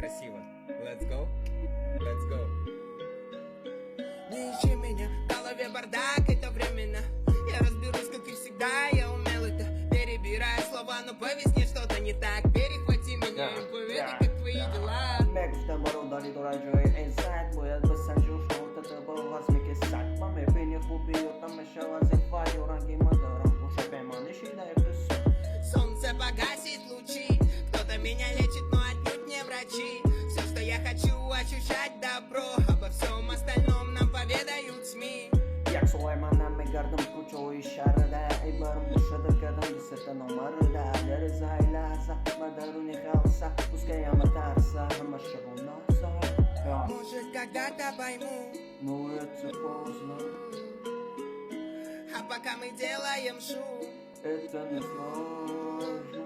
красиво. Let's go. Let's go. Не ищи меня, в голове бардак, это временно. Я разберусь, как и всегда, я умел это. Перебираю слова, но по весне что-то не так. Перехвати меня и поведай, как твои дела. Me gusta barodani dorajoy inside Боят бесанжу, что это было смекисать Маме пене хубио, там мешала зефади Уранги мадарам, уже пеманиши да Солнце погасит лучи. Кто-то меня лечит, но отнюдь не врачи. Все, что я хочу, ощущать добро. Обо всем остальном нам поведают СМИ. Jak Süleyman'dan gardım kuço işarede İbarım dışarıda kadın disete numarada Deriz айляза, мадару не халса Пускай я мотарса, хамашеву носа Может, когда-то пойму, Ну это поздно, а пока мы делаем шум. это не сложно